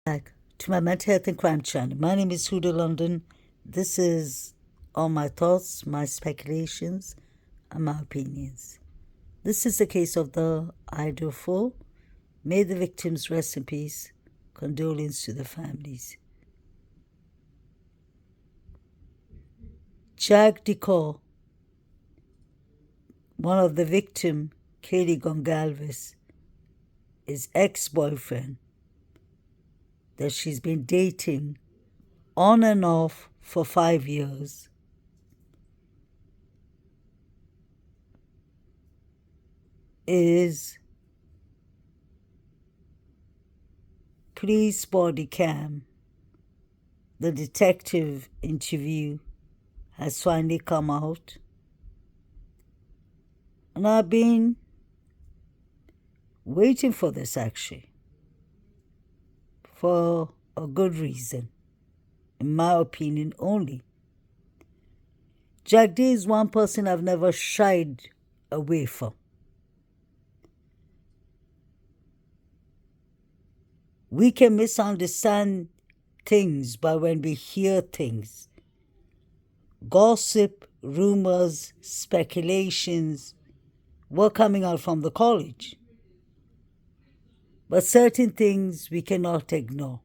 Back to my mental health and crime channel. My name is Huda London. This is all my thoughts, my speculations, and my opinions. This is the case of the Idaho 4. May the victims rest in peace. Condolence to the families. Jack Decor, one of the victim, Katie Gongalves, his ex-boyfriend, that she's been dating on and off for 5 years, is police body cam. The detective interview has finally come out, and I've been waiting for this actually for a good reason, in my opinion only. Jack D is one person I've never shied away from. We can misunderstand things by when we hear things. Gossip, rumors, speculations were coming out from the college. But certain things we cannot ignore.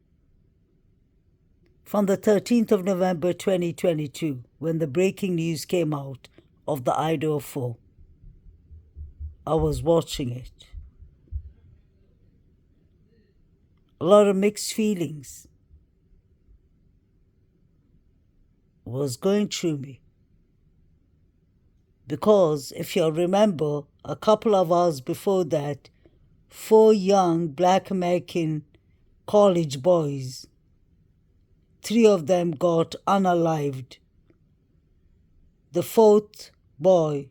From the 13th of November 2022, when the breaking news came out of the Idaho 4, I was watching it. A lot of mixed feelings was going through me. Because if you'll remember, a couple of hours before that, 4 young Black American college boys, 3 of them got unalived. The 4th boy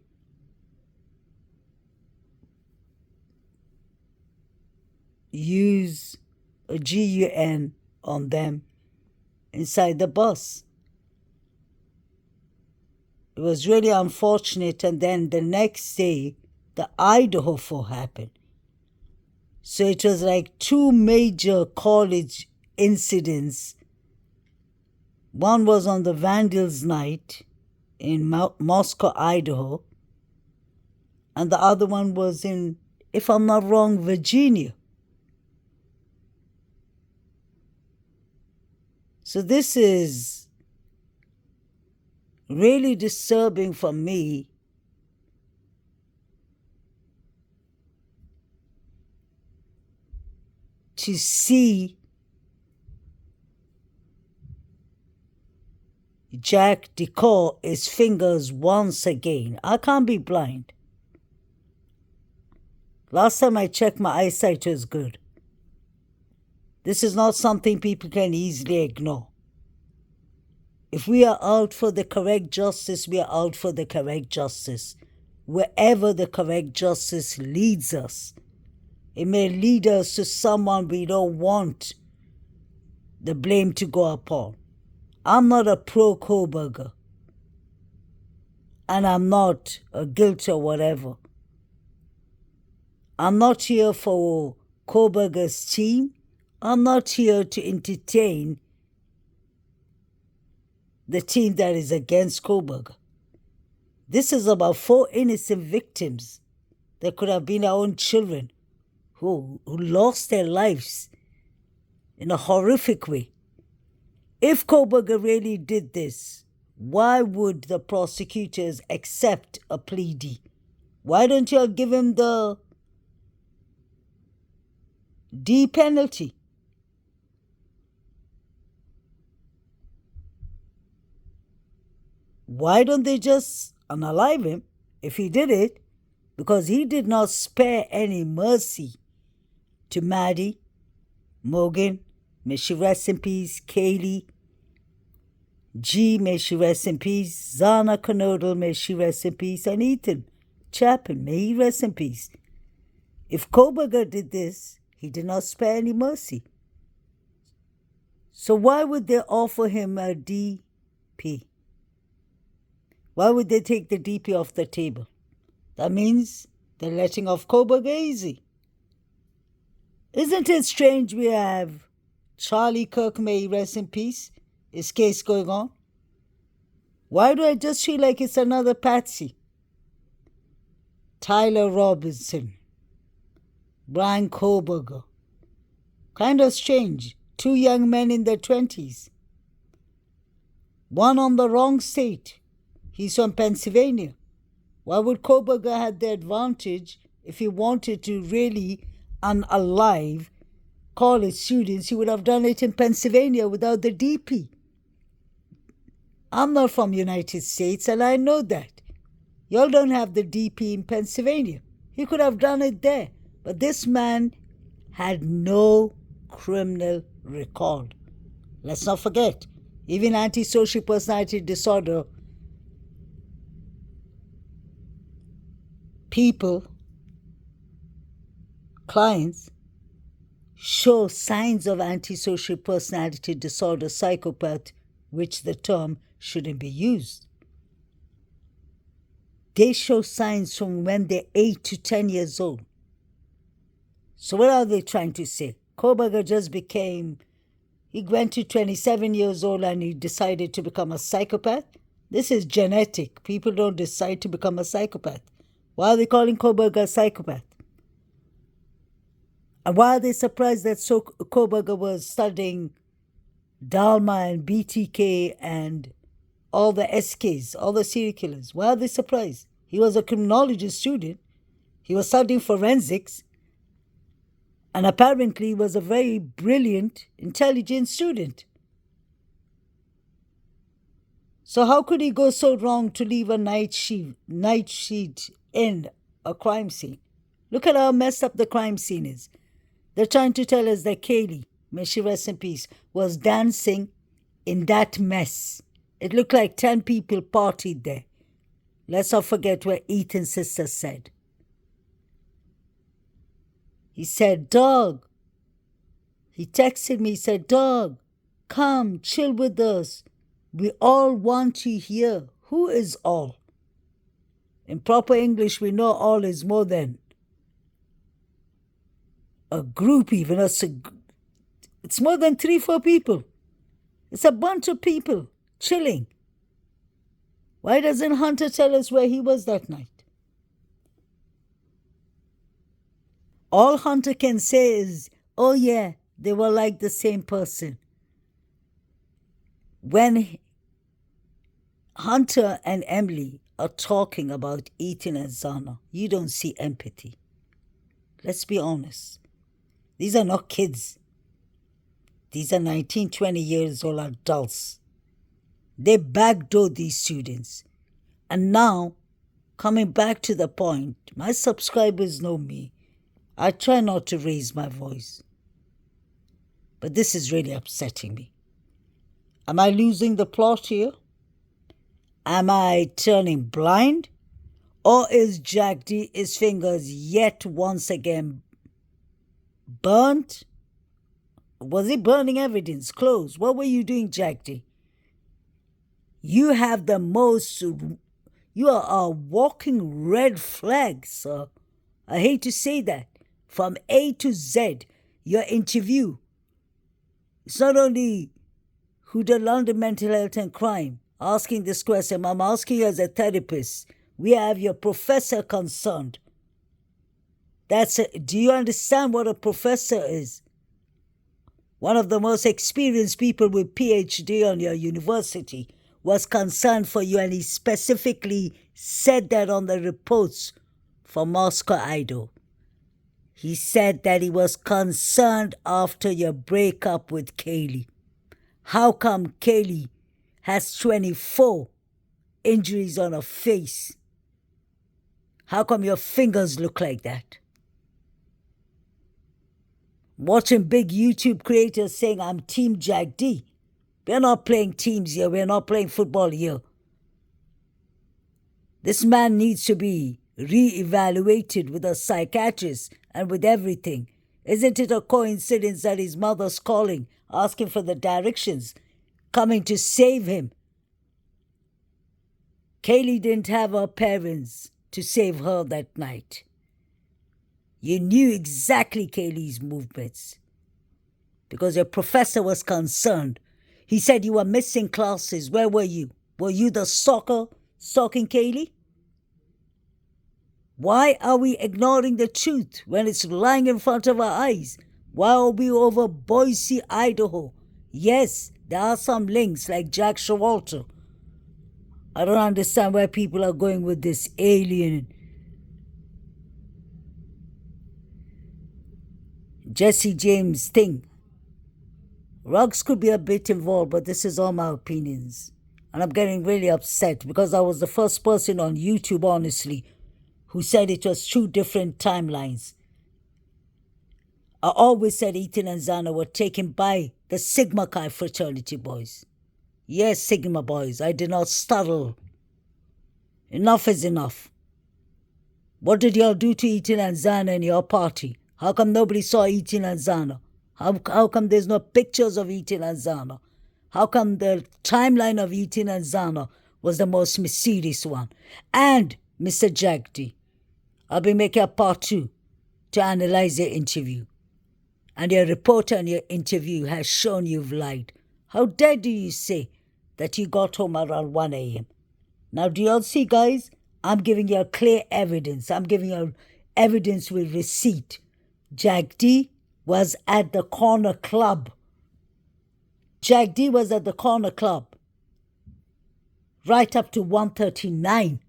used a gun on them inside the bus. It was really unfortunate, and then the next day, the Idaho 4 happened. So it was like 2 major college incidents. One was on the Vandals night in Moscow, Idaho, and the other one was in, if I'm not wrong, Virginia. So this is really disturbing for me to see Jack Decor his fingers once again. I can't be blind. Last time I checked, my eyesight was good. This is not something people can easily ignore. If we are out for the correct justice, we are out for the correct justice. Wherever the correct justice leads us, it may lead us to someone we don't want the blame to go upon. I'm not a pro-Koberger, and I'm not a guilt or whatever. I'm not here for Koberger's team. I'm not here to entertain the team that is against Koberger. This is about 4 innocent victims that could have been our own children who lost their lives in a horrific way. If Koberger really did this, why would the prosecutors accept a plea deal? Why don't you give him the D penalty? Why don't they just unalive him if he did it? Because he did not spare any mercy to Maddie, Morgan, may she rest in peace, Kaylee, G, may she rest in peace, Zana Conodal, may she rest in peace, and Ethan Chapin, may he rest in peace. If Koberger did this, he did not spare any mercy. So why would they offer him a DP? Why would they take the DP off the table? That means they're letting off Koberger easy. Isn't it strange we have Charlie Kirk, may he rest in peace, his case going on. Why do I just feel like it's another Patsy? Tyler Robinson, Brian Koberger. Kind of strange. Two young men in their 20s. One on the wrong state. He's from Pennsylvania. Why would Koberger have the advantage if he wanted to really unalive college students? He would have done it in Pennsylvania without the DP. I'm not from United States and I know that. Y'all don't have the DP in Pennsylvania. He could have done it there. But this man had no criminal record. Let's not forget, even antisocial personality disorder people, clients, show signs of antisocial personality disorder, psychopath, which the term shouldn't be used. They show signs from when they're 8 to 10 years old. So what are they trying to say? Koberger just he went to 27 years old and he decided to become a psychopath? This is genetic. People don't decide to become a psychopath. Why are they calling Koberger a psychopath? And why are they surprised that Koberger was studying Dalma and BTK and all the SKs, all the serial killers? Why are they surprised? He was a criminology student. He was studying forensics. And apparently was a very brilliant, intelligent student. So how could he go so wrong to leave a night sheet in a crime scene? Look at how messed up the crime scene is. They're trying to tell us that Kaylee, may she rest in peace, was dancing in that mess. It looked like 10 people partied there. Let's not forget what Ethan's sister said. He said, "Dog." He texted me, he said, "Dog, come, chill with us. We all want you here." Who is all? In proper English, we know all is more than a group even. It's more than 3-4 people. It's a bunch of people chilling. Why doesn't Hunter tell us where he was that night? All Hunter can say is, oh yeah, they were like the same person. When Hunter and Emily are talking about Ethan and Zana, you don't see empathy. Let's be honest. These are not kids. These are 19, 20 years old adults. They backdoored these students. And now, coming back to the point, my subscribers know me. I try not to raise my voice. But this is really upsetting me. Am I losing the plot here? Am I turning blind? Or is Jack D's fingers yet once again burnt? Was he burning evidence? Clothes? What were you doing, Jack D? You have the most... You are a walking red flag, sir. I hate to say that. From A to Z, your interview. It's not only who the London Mental Health and Crime asking this question. I'm asking you as a therapist. We have your professor concerned. Do you understand what a professor is? One of the most experienced people with PhD on your university was concerned for you, and he specifically said that on the reports from Moscow, Idaho. He said that he was concerned after your breakup with Kaylee. How come Kaylee has 24 injuries on her face? How come your fingers look like that? Watching big YouTube creators saying, I'm Team Jack D. We're not playing teams here. We're not playing football here. This man needs to be re-evaluated with a psychiatrist and with everything. Isn't it a coincidence that his mother's calling, asking for the directions, coming to save him? Kaylee didn't have her parents to save her that night. You knew exactly Kaylee's movements because your professor was concerned. He said you were missing classes. Where were you? Were you the stalking Kaylee? Why are we ignoring the truth when it's lying in front of our eyes? Why are we over Boise, Idaho? Yes, there are some links like Jack Showalter. I don't understand where people are going with this alien. Jesse James thing. Ruggs could be a bit involved, but this is all my opinions. And I'm getting really upset because I was the first person on YouTube, honestly, who said it was two different timelines. I always said Ethan and Xana were taken by the Sigma Chi fraternity boys. Yes, Sigma boys, I did not startle. Enough is enough. What did y'all do to Ethan and Xana in your party? How come nobody saw Ethan and Xana? How come there's no pictures of Ethan and Xana? How come the timeline of Ethan and Xana was the most mysterious one? And, Mr. Jagdi, I'll be making a part 2 to analyze your interview. And your report on your interview has shown you've lied. How dare do you say that you got home around 1 a.m.? Now, do you all see, guys? I'm giving you clear evidence. I'm giving you evidence with receipt. Jagdi was at the corner club. Jagdi was at the corner club right up to 1:39,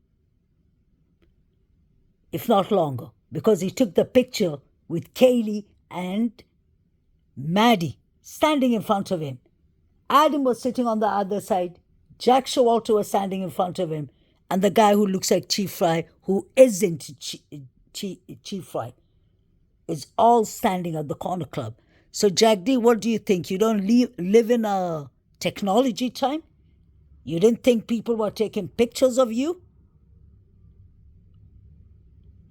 if not longer, because he took the picture with Kaylee and Maddie standing in front of him. Adam was sitting on the other side. Jack Showalter was standing in front of him. And the guy who looks like Chief Fry, who isn't Chief Fry, is all standing at the corner club. So, Jagdi, what do you think? You don't live in a technology time? You didn't think people were taking pictures of you?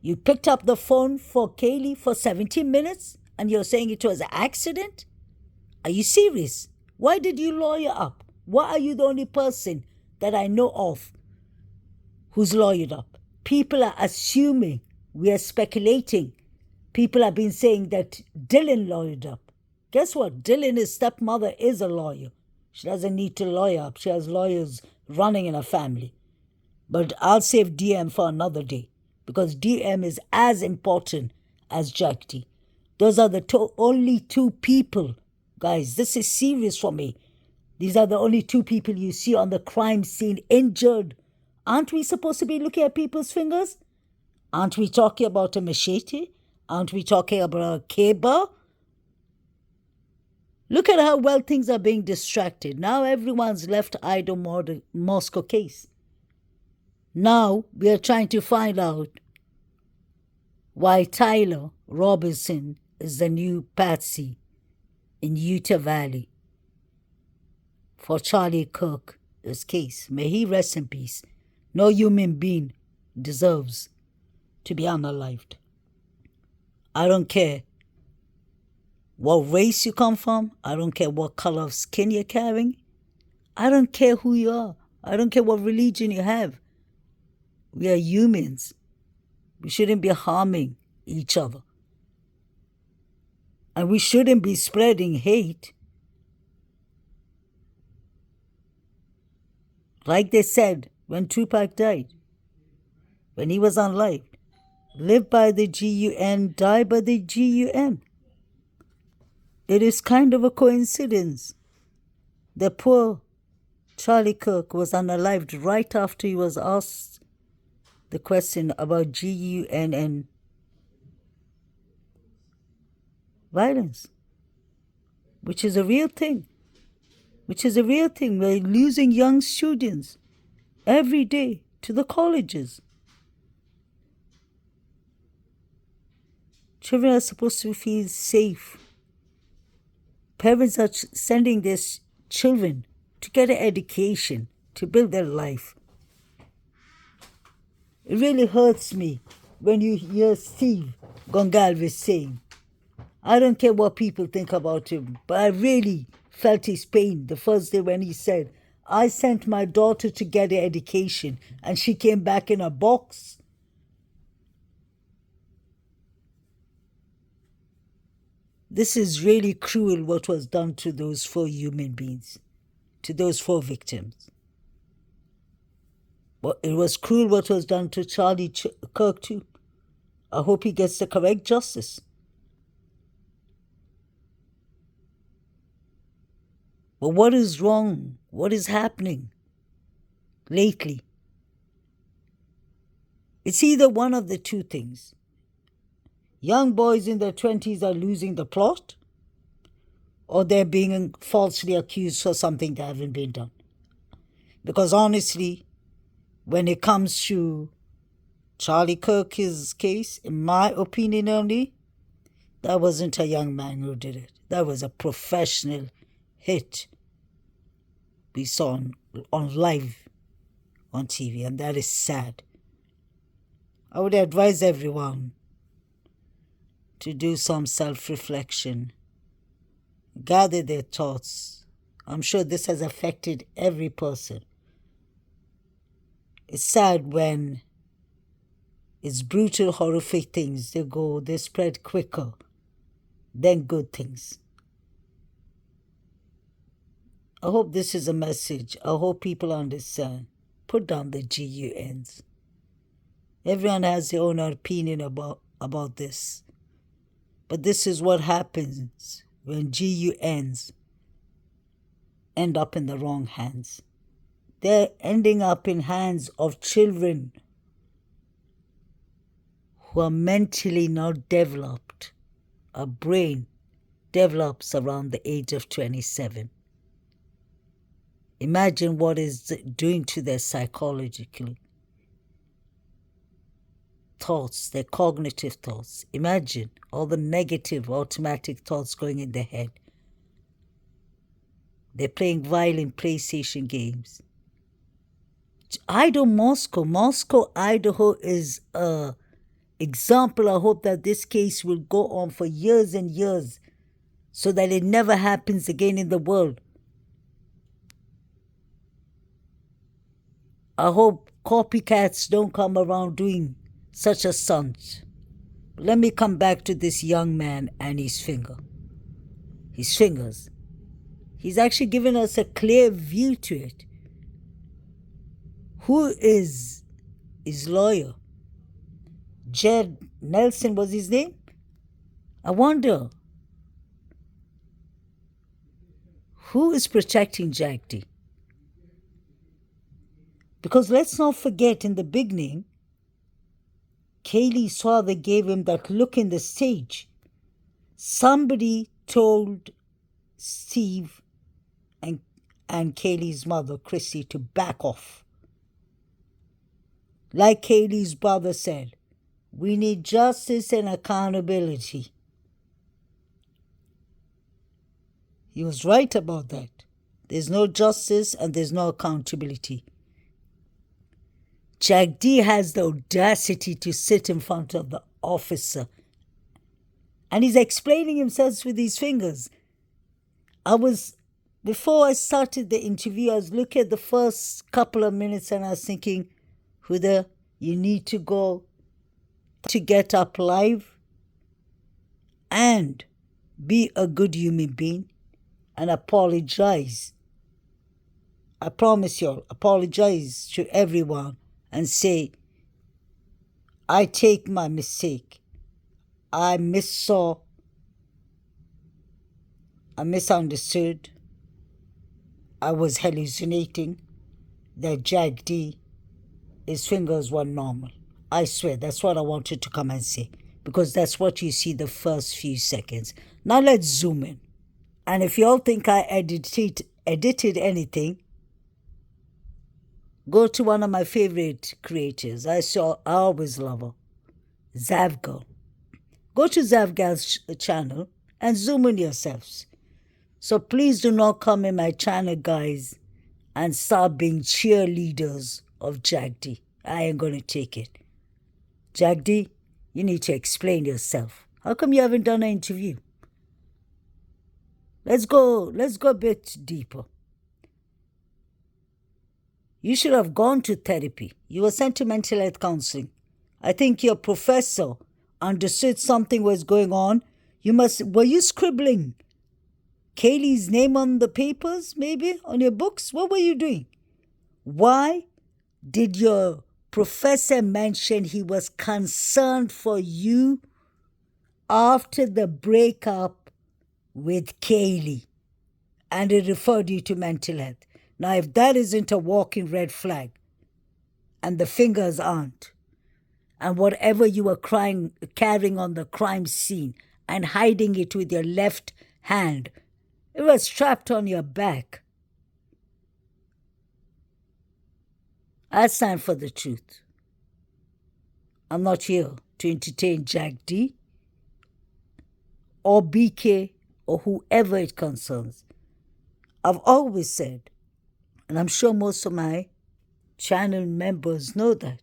You picked up the phone for Kaylee for 17 minutes and you're saying it was an accident? Are you serious? Why did you lawyer up? Why are you the only person that I know of who's lawyered up? People are assuming, we are speculating. People have been saying that Dylan lawyered up. Guess what? Dylan, his stepmother, is a lawyer. She doesn't need to lawyer up. She has lawyers running in her family. But I'll save DM for another day because DM is as important as Jagdi. Those are the only two people. Guys, this is serious for me. These are the only two people you see on the crime scene injured. Aren't we supposed to be looking at people's fingers? Aren't we talking about a machete? Aren't we talking about a K-bar? Look at how well things are being distracted. Now everyone's left Idaho Moscow case. Now we are trying to find out why Tyler Robinson is the new patsy in Utah Valley for Charlie Kirk's case. May he rest in peace. No human being deserves to be unalived. I don't care what race you come from. I don't care what color of skin you're carrying. I don't care who you are. I don't care what religion you have. We are humans. We shouldn't be harming each other. And we shouldn't be spreading hate. Like they said when Tupac died, when he was unalived, live by the GUN, die by the GUN. It is kind of a coincidence. The poor Charlie Kirk was unalived right after he was asked the question about GUN and violence, which is a real thing. We're losing young students every day to the colleges. Children are supposed to feel safe. Parents are sending their children to get an education, to build their life. It really hurts me when you hear Steve Gonsalves saying, I don't care what people think about him, but I really felt his pain the first day when he said, I sent my daughter to get an education and she came back in a box. This is really cruel what was done to those 4 human beings, to those 4 victims. But it was cruel what was done to Charlie Kirk too. I hope he gets the correct justice. But what is wrong? What is happening lately? It's either one of the two things. Young boys in their 20s are losing the plot, or they're being falsely accused for something that haven't been done. Because honestly, when it comes to Charlie Kirk's case, in my opinion only, that wasn't a young man who did it. That was a professional hit we saw on live on TV, and that is sad. I would advise everyone to do some self-reflection, gather their thoughts. I'm sure this has affected every person. It's sad when it's brutal, horrific things. They spread quicker than good things. I hope this is a message. I hope people understand. Put down the GUNs. Everyone has their own opinion about this. But this is what happens when GUNs end up in the wrong hands. They're ending up in hands of children who are mentally not developed. A brain develops around the age of 27. Imagine what it's doing to their psychological thoughts, their cognitive thoughts. Imagine all the negative automatic thoughts going in their head. They're playing violent PlayStation games. Moscow, Idaho is an example. I hope that this case will go on for years and years so that it never happens again in the world. I hope copycats don't come around doing such a stunt. Let me come back to this young man and his finger. His fingers. He's actually given us a clear view to it. Who is his lawyer? Jed Nelson was his name? I wonder, who is protecting Jack D? Because let's not forget, in the beginning, Kaylee's father gave him that look in the stage. Somebody told Steve and Kaylee's mother, Chrissy, to back off. Like Kaylee's brother said, we need justice and accountability. He was right about that. There's no justice and there's no accountability. Jack D has the audacity to sit in front of the officer and he's explaining himself with his fingers. Before I started the interview, I was looking at the first couple of minutes and I was thinking, Huda, you need to go to get up live and be a good human being and apologize. I promise you, apologize to everyone and say, I take my mistake. I misunderstood. I was hallucinating that Jack D, his fingers were normal. I swear, that's what I wanted to come and say, because that's what you see the first few seconds. Now let's zoom in. And if you all think I edited anything, go to one of my favorite creators. I always love her, Zavgal. Go to Zavgal's channel and zoom in yourselves. So please do not come in my channel, guys, and start being cheerleaders of Jack D. I ain't going to take it. Jack D, you need to explain yourself. How come you haven't done an interview? Let's go a bit deeper. You should have gone to therapy. You were sent to mental health counseling. I think your professor understood something was going on. Were you scribbling Kaylee's name on the papers, maybe, on your books? What were you doing? Why did your professor mention he was concerned for you after the breakup with Kaylee? And it referred you to mental health. Now, if that isn't a walking red flag, and the fingers aren't, and whatever you were carrying on the crime scene and hiding it with your left hand, it was strapped on your back. I stand for the truth. I'm not here to entertain Jack D or BK or whoever it concerns. I've always said, and I'm sure most of my channel members know that,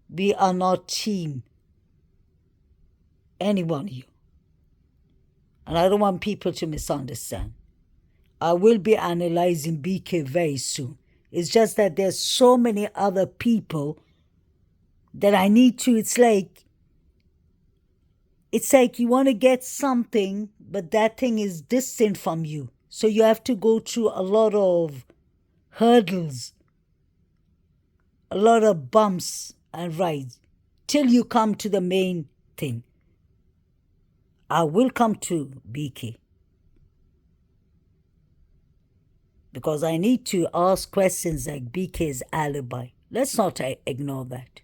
we are not team anyone here. And I don't want people to misunderstand. I will be analyzing BK very soon. It's just that there's so many other people that I need to. It's like you want to get something, but that thing is distant from you. So you have to go through a lot of hurdles, a lot of bumps and rides, till you come to the main thing. I will come to BK, because I need to ask questions like BK's alibi. Let's not ignore that.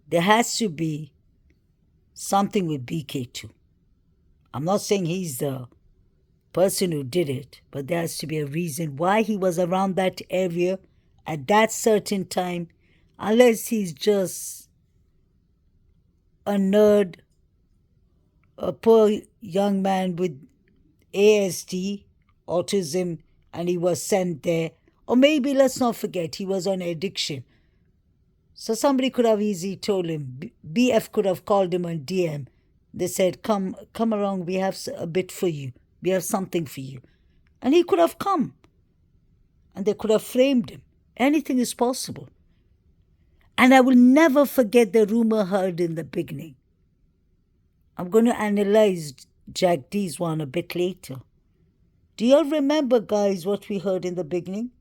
There has to be something with BK too. I'm not saying he's the person who did it, but there has to be a reason why he was around that area at that certain time, unless he's just a nerd, a poor young man with ASD, autism, and he was sent there. Or maybe, let's not forget, he was on addiction. So somebody could have easily told him, BF could have called him on DM. They said, come around, we have a bit for you. We have something for you. And he could have come. And they could have framed him. Anything is possible. And I will never forget the rumor heard in the beginning. I'm going to analyze Jack D's one a bit later. Do you all remember, guys, what we heard in the beginning?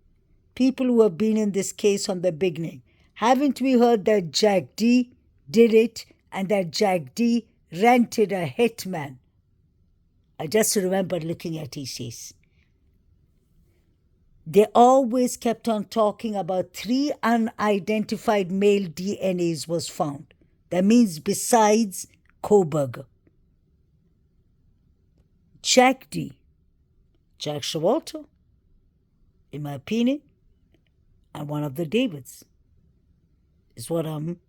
People who have been in this case from the beginning. Haven't we heard that Jack D did it and that Jack D rented a hitman? I just remember looking at his face. They always kept on talking about 3 unidentified male DNAs was found. That means besides Koberger. Jack D, Jack Showalter, in my opinion, and one of the Davids, is what I'm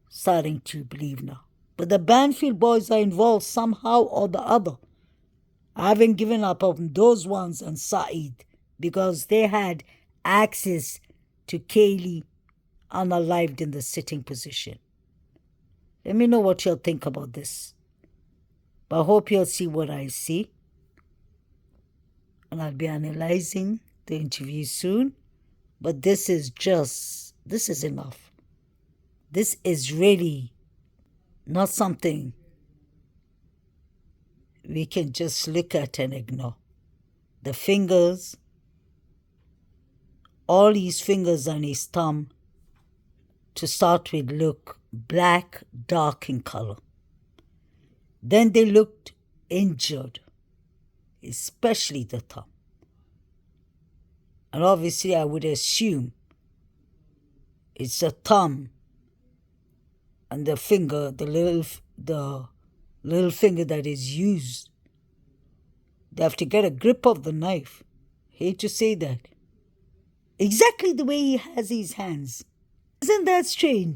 starting to believe now. But the Banfield boys are involved somehow or the other. I haven't given up on those ones and Saeed, because they had access to Kaylee unalived in the sitting position. Let me know what you'll think about this. But I hope you'll see what I see. And I'll be analyzing the interview soon. But this is enough. This is really not something we can just look at and ignore. The fingers, all his fingers on his thumb, to start with, look black, dark in color. Then they looked injured, especially the thumb. And obviously I would assume it's the thumb and the finger, the little finger that is used. They have to get a grip of the knife. Hate to say that. Exactly the way he has his hands. Isn't that strange?